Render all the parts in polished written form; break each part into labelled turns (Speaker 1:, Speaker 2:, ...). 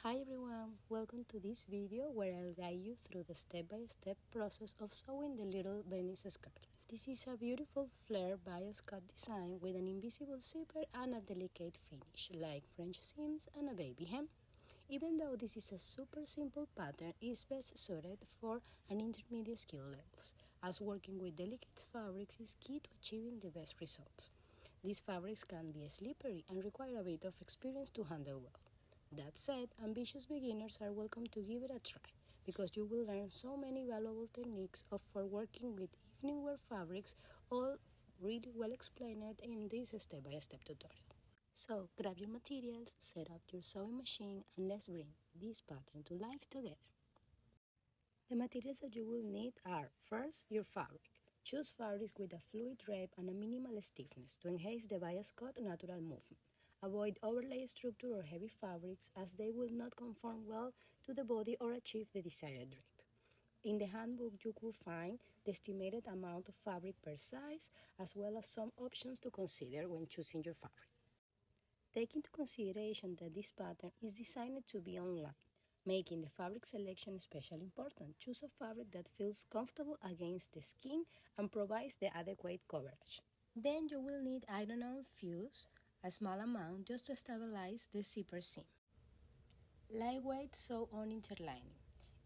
Speaker 1: Hi everyone, welcome to this video where I'll guide you through the step-by-step process of sewing the little Venice skirt. This is a beautiful flare bias cut design with an invisible zipper and a delicate finish like French seams and a baby hem. Even though this is a super simple pattern, it is best suited for an intermediate skill levels, as working with delicate fabrics is key to achieving the best results. These fabrics can be slippery and require a bit of experience to handle well. That said, ambitious beginners are welcome to give it a try because you will learn so many valuable techniques for working with evening wear fabrics, all really well explained in this step-by-step tutorial. So grab your materials, set up your sewing machine, and let's bring this pattern to life together. The materials that you will need are first your fabric. Choose fabrics with a fluid drape and a minimal stiffness to enhance the bias cut natural movement. Avoid overlay structure or heavy fabrics as they will not conform well to the body or achieve the desired drape. In the handbook, you could find the estimated amount of fabric per size as well as some options to consider when choosing your fabric. Take into consideration that this pattern is designed to be online, making the fabric selection especially important. Choose a fabric that feels comfortable against the skin and provides the adequate coverage. Then you will need iron-on fuse, a small amount just to stabilize the zipper seam. Lightweight sew-on interlining.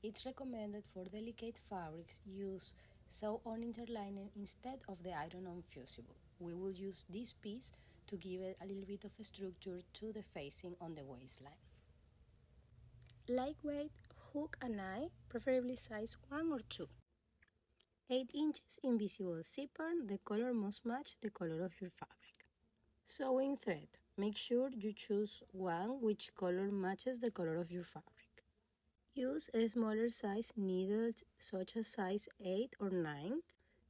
Speaker 1: It's recommended for delicate fabrics use sew-on interlining instead of the iron-on fusible. We will use this piece to give it a little bit of a structure to the facing on the waistline. Lightweight hook and eye, preferably size 1 or 2. 8 inches invisible zipper, the color must match the color of your fabric. Sewing thread. Make sure you choose one which color matches the color of your fabric. Use a smaller size needles such as size 8 or 9.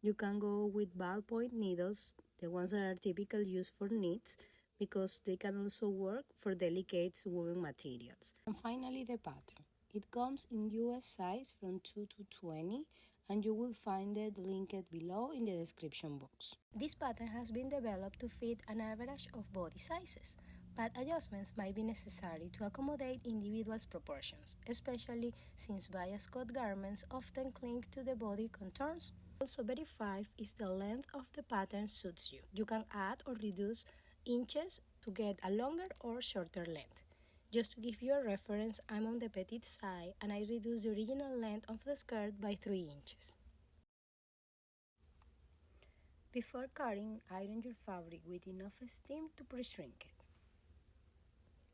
Speaker 1: You can go with ballpoint needles, the ones that are typically used for knits, because they can also work for delicate woven materials. And finally, the pattern. It comes in US size from 2 to 20, and you will find it linked below in the description box. This pattern has been developed to fit an average of body sizes, but adjustments might be necessary to accommodate individuals' proportions, especially since bias cut garments often cling to the body contours. Also verify if the length of the pattern suits you. You can add or reduce inches to get a longer or shorter length. Just to give you a reference, I'm on the petite side and I reduced the original length of the skirt by 3 inches. Before cutting, iron your fabric with enough steam to pre-shrink it.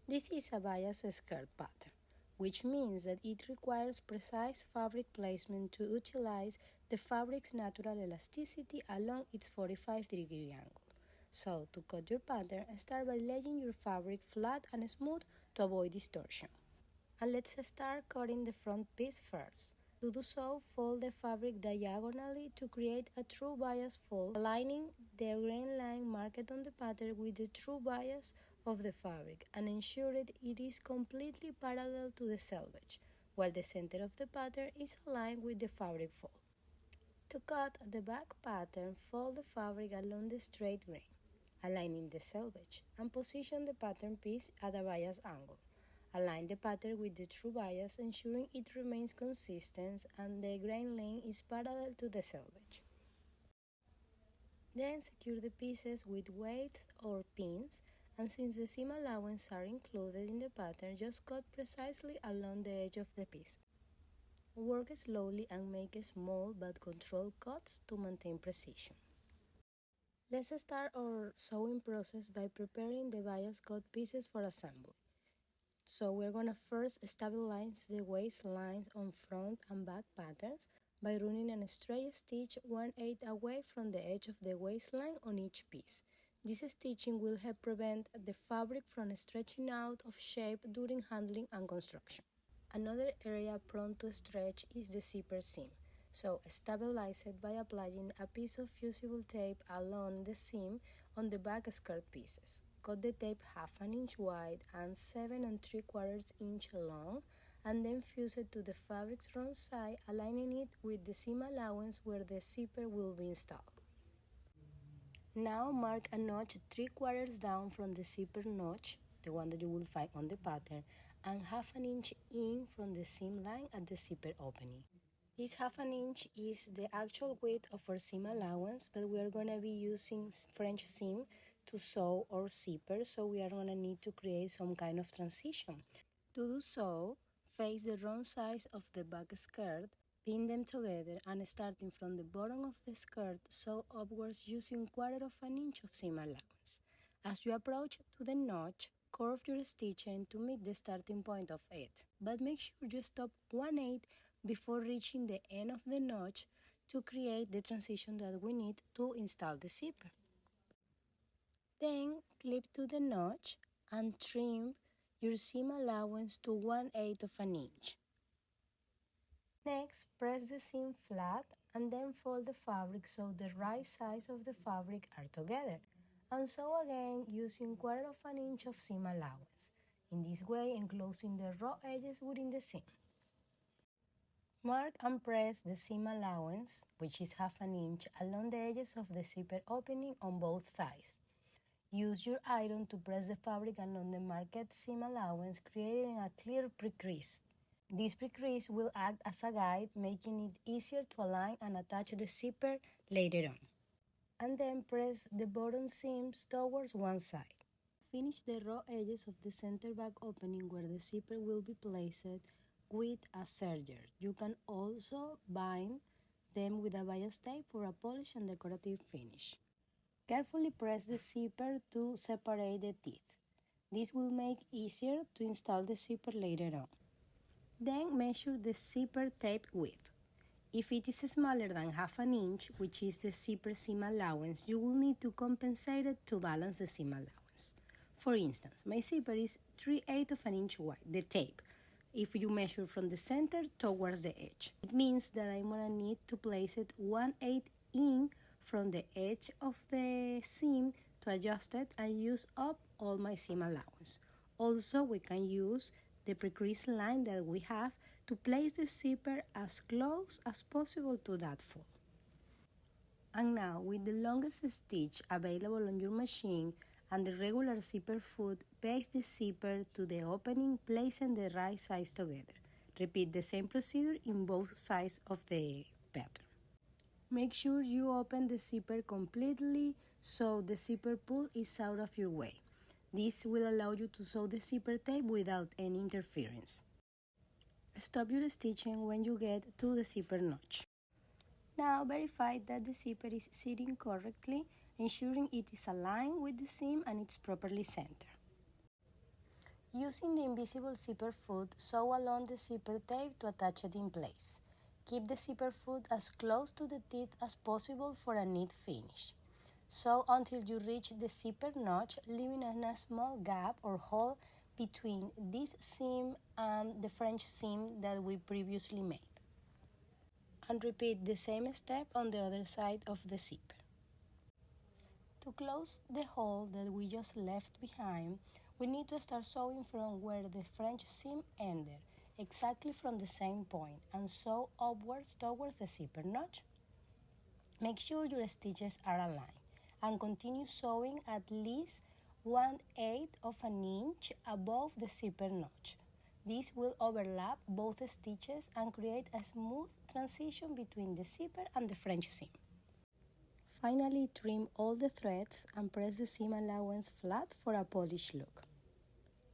Speaker 1: This is a bias skirt pattern, which means that it requires precise fabric placement to utilize the fabric's natural elasticity along its 45-degree angle. So, to cut your pattern, start by laying your fabric flat and smooth to avoid distortion. And let's start cutting the front piece first. To do so, fold the fabric diagonally to create a true bias fold, aligning the grain line marked on the pattern with the true bias of the fabric and ensure that it is completely parallel to the selvage, while the center of the pattern is aligned with the fabric fold. To cut the back pattern, fold the fabric along the straight grain, aligning the selvage, and position the pattern piece at a bias angle. Align the pattern with the true bias, ensuring it remains consistent and the grain lane is parallel to the selvage. Then secure the pieces with weights or pins, and since the seam allowance are included in the pattern, just cut precisely along the edge of the piece. Work slowly and make small but controlled cuts to maintain precision. Let's start our sewing process by preparing the bias cut pieces for assembly. So we're going to first stabilize the waistlines on front and back patterns by running a straight stitch 1/8 away from the edge of the waistline on each piece. This stitching will help prevent the fabric from stretching out of shape during handling and construction. Another area prone to stretch is the zipper seam, so stabilize it by applying a piece of fusible tape along the seam on the back skirt pieces. Cut the tape 1/2 inch wide and 7 3/4 inch long, and then fuse it to the fabric's front side, aligning it with the seam allowance where the zipper will be installed. Now mark a notch 3/4 down from the zipper notch, the one that you will find on the pattern, and half an inch in from the seam line at the zipper opening. This half an inch is the actual width of our seam allowance, but we are going to be using French seam to sew our zipper, so we are going to need to create some kind of transition. To do so, face the wrong sides of the back skirt, pin them together, and starting from the bottom of the skirt, sew upwards using 1/4 of an inch of seam allowance. As you approach to the notch, curve your stitching to meet the starting point of it, but make sure you stop 1/8 before reaching the end of the notch to create the transition that we need to install the zipper. Then clip to the notch and trim your seam allowance to 1/8 of an inch. Next, press the seam flat and then fold the fabric so the right sides of the fabric are together, and sew again using 1/4 of an inch of seam allowance, in this way enclosing the raw edges within the seam. Mark and press the seam allowance, which is half an inch, along the edges of the zipper opening on both thighs. Use your iron to press the fabric along the marked seam allowance, creating a clear pre-crease. This pre-crease will act as a guide, making it easier to align and attach the zipper later on. And then press the bottom seams towards one side. Finish the raw edges of the center back opening where the zipper will be placed with a serger. You can also bind them with a bias tape for a polished and decorative finish. Carefully press the zipper to separate the teeth. This will make it easier to install the zipper later on. Then measure the zipper tape width. If it is smaller than half an inch, which is the zipper seam allowance, you will need to compensate it to balance the seam allowance. For instance, my zipper is 3/8 of an inch wide, the tape, if you measure from the center towards the edge. It means that I'm going to need to place it 1/8 in from the edge of the seam to adjust it and use up all my seam allowance. Also, we can use the pre-crease line that we have to place the zipper as close as possible to that fold. And now, with the longest stitch available on your machine and the regular zipper foot, paste the zipper to the opening, placing the right sides together. Repeat the same procedure in both sides of the pattern. Make sure you open the zipper completely so the zipper pull is out of your way. This will allow you to sew the zipper tape without any interference. Stop your stitching when you get to the zipper notch. Now verify that the zipper is sitting correctly, ensuring it is aligned with the seam and it's properly centered. Using the invisible zipper foot, sew along the zipper tape to attach it in place. Keep the zipper foot as close to the teeth as possible for a neat finish. Sew until you reach the zipper notch, leaving a small gap or hole between this seam and the French seam that we previously made. And repeat the same step on the other side of the zipper. To close the hole that we just left behind, we need to start sewing from where the French seam ended, exactly from the same point, and sew upwards towards the zipper notch. Make sure your stitches are aligned and continue sewing at least 1/8 of an inch above the zipper notch. This will overlap both stitches and create a smooth transition between the zipper and the French seam. Finally, trim all the threads and press the seam allowance flat for a polished look.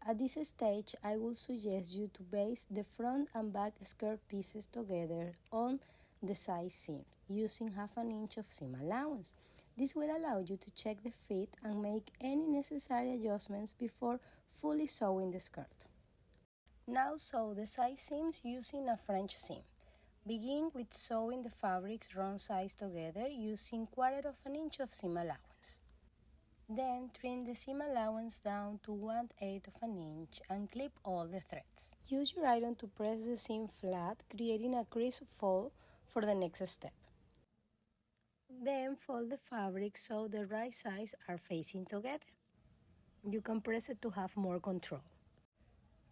Speaker 1: At this stage, I will suggest you to baste the front and back skirt pieces together on the side seam using half an inch of seam allowance. This will allow you to check the fit and make any necessary adjustments before fully sewing the skirt. Now sew the side seams using a French seam. Begin with sewing the fabric's wrong sides together using 1/4 of an inch of seam allowance. Then trim the seam allowance down to 1/8 of an inch and clip all the threads. Use your iron to press the seam flat, creating a crisp fold for the next step. Then fold the fabric so the right sides are facing together. You can press it to have more control.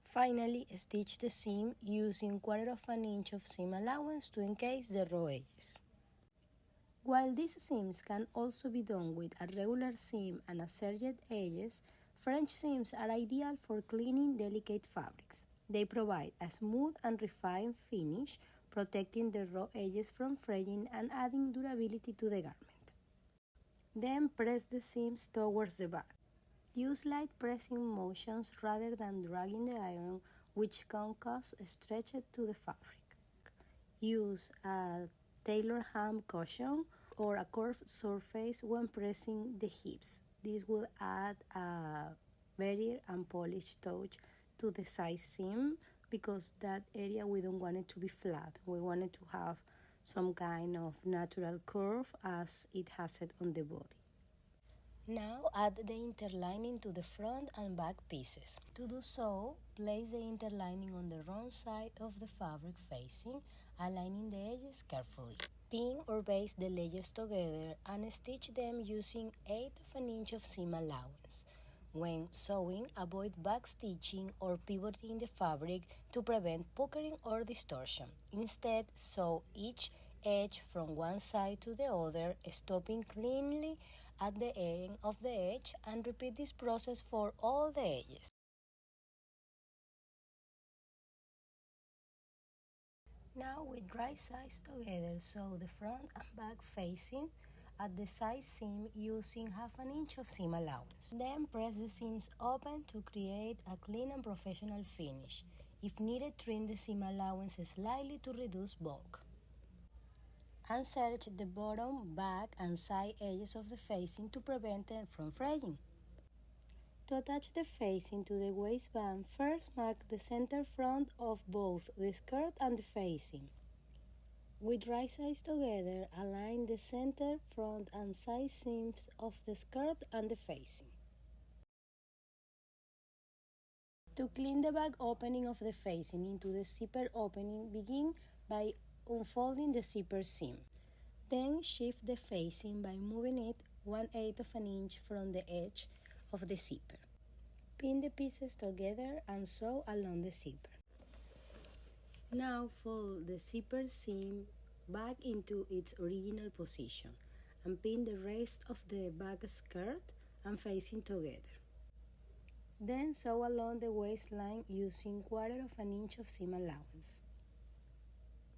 Speaker 1: Finally, stitch the seam using 1/4 of an inch of seam allowance to encase the raw edges. While these seams can also be done with a regular seam and a serged edges, French seams are ideal for cleaning delicate fabrics. They provide a smooth and refined finish, protecting the raw edges from fraying and adding durability to the garment. Then press the seams towards the back. Use light pressing motions rather than dragging the iron, which can cause stretch to the fabric. Use a tailor hem cushion or a curved surface when pressing the hips. This will add a better and polished touch to the side seam because that area we don't want it to be flat. We want it to have some kind of natural curve as it has it on the body. Now add the interlining to the front and back pieces. To do so, place the interlining on the wrong side of the fabric facing, aligning the edges carefully. Pin or baste the layers together and stitch them using 1/8 of an inch of seam allowance. When sewing, avoid back stitching or pivoting the fabric to prevent puckering or distortion. Instead, sew each edge from one side to the other, stopping cleanly at the end of the edge, and repeat this process for all the edges. Now with right sides together, sew the front and back facing at the side seam using 1/2 an inch of seam allowance. Then press the seams open to create a clean and professional finish. If needed, trim the seam allowance slightly to reduce bulk. And serge the bottom, back, and side edges of the facing to prevent them from fraying. To attach the facing to the waistband, first mark the center front of both the skirt and the facing. With right sides together, align the center, front, and side seams of the skirt and the facing. To clean the back opening of the facing into the zipper opening, begin by unfolding the zipper seam. Then shift the facing by moving it 1/8 of an inch from the edge of the zipper. Pin the pieces together and sew along the zipper. Now fold the zipper seam back into its original position and pin the rest of the back skirt and facing together. Then sew along the waistline using 1/4 of an inch of seam allowance.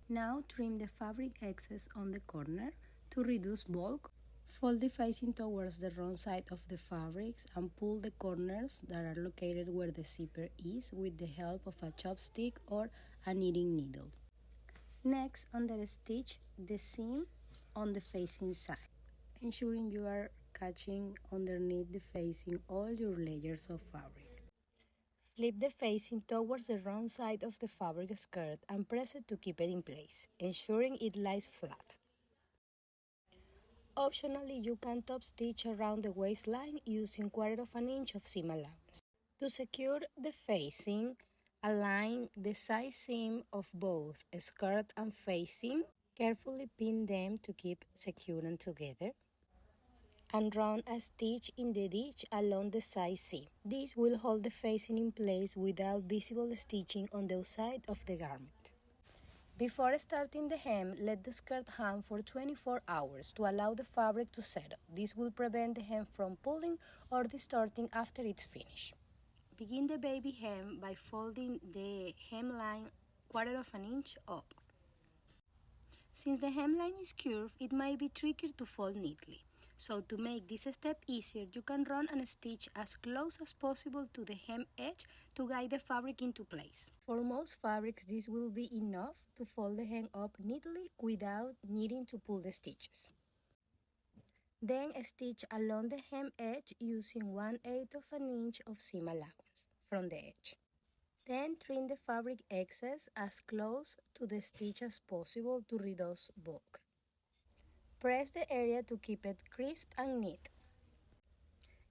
Speaker 1: Now trim the fabric excess on the corner to reduce bulk. Fold the facing towards the wrong side of the fabrics and pull the corners that are located where the zipper is with the help of a chopstick or a knitting needle. Next, understitch the seam on the facing side, ensuring you are catching underneath the facing all your layers of fabric. Flip the facing towards the wrong side of the fabric skirt and press it to keep it in place, ensuring it lies flat. Optionally, you can top stitch around the waistline using 1/4 of an inch of seam allowance. To secure the facing, align the side seam of both skirt and facing. Carefully pin them to keep secure and together. And run a stitch in the ditch along the side seam. This will hold the facing in place without visible stitching on the outside of the garment. Before starting the hem, let the skirt hang for 24 hours to allow the fabric to settle. This will prevent the hem from pulling or distorting after it's finished. Begin the baby hem by folding the hemline 1/4 of an inch up. Since the hemline is curved, it might be trickier to fold neatly. So to make this step easier, you can run and stitch as close as possible to the hem edge to guide the fabric into place. For most fabrics, this will be enough to fold the hem up neatly without needing to pull the stitches. Then stitch along the hem edge using 1/8 of an inch of seam allowance from the edge. Then trim the fabric excess as close to the stitch as possible to reduce bulk. Press the area to keep it crisp and neat.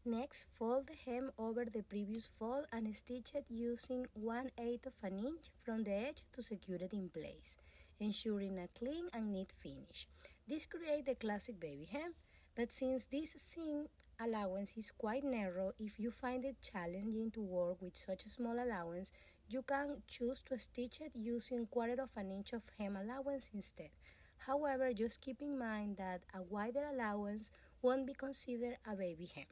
Speaker 1: Next, fold the hem over the previous fold and stitch it using 1/8 of an inch from the edge to secure it in place, ensuring a clean and neat finish. This creates the classic baby hem, but since this seam allowance is quite narrow, if you find it challenging to work with such a small allowance, you can choose to stitch it using 1/4 of an inch of hem allowance instead. However, just keep in mind that a wider allowance won't be considered a baby hem.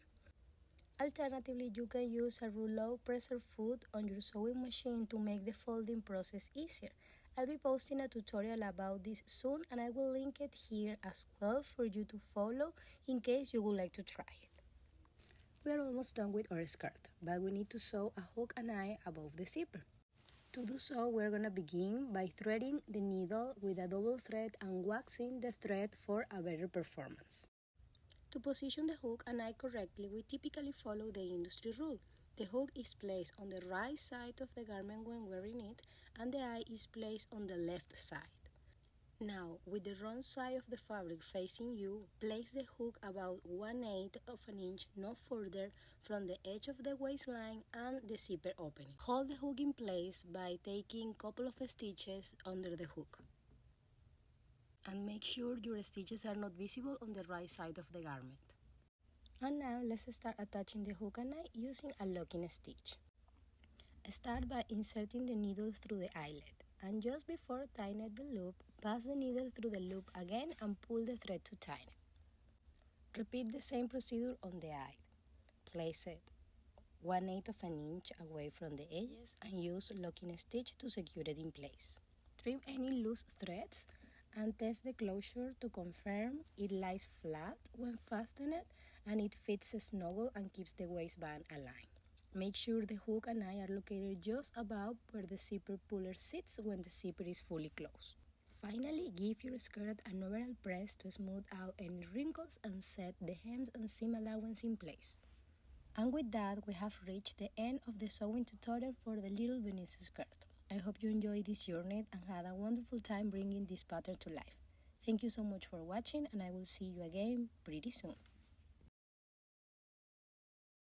Speaker 1: Alternatively, you can use a rouleau presser foot on your sewing machine to make the folding process easier. I'll be posting a tutorial about this soon, and I will link it here as well for you to follow in case you would like to try it. We are almost done with our skirt, but we need to sew a hook and eye above the zipper. To do so, we're going to begin by threading the needle with a double thread and waxing the thread for a better performance. To position the hook and eye correctly, we typically follow the industry rule. The hook is placed on the right side of the garment when wearing it, and the eye is placed on the left side. Now, with the wrong side of the fabric facing you, place the hook about 1/8 of an inch no further from the edge of the waistline and the zipper opening. Hold the hook in place by taking a couple of stitches under the hook. And make sure your stitches are not visible on the right side of the garment. And now let's start attaching the hook and eye using a locking stitch. Start by inserting the needle through the eyelet, and just before tying the loop, pass the needle through the loop again and pull the thread to tighten. Repeat the same procedure on the eye. Place it 1/8 of an inch away from the edges and use locking stitch to secure it in place. Trim any loose threads and test the closure to confirm it lies flat when fastened and it fits snuggle and keeps the waistband aligned. Make sure the hook and eye are located just above where the zipper puller sits when the zipper is fully closed. Finally, give your skirt an overall press to smooth out any wrinkles and set the hems and seam allowance in place. And with that, we have reached the end of the sewing tutorial for the little Venice skirt. I hope you enjoyed this journey and had a wonderful time bringing this pattern to life. Thank you so much for watching, and I will see you again pretty soon.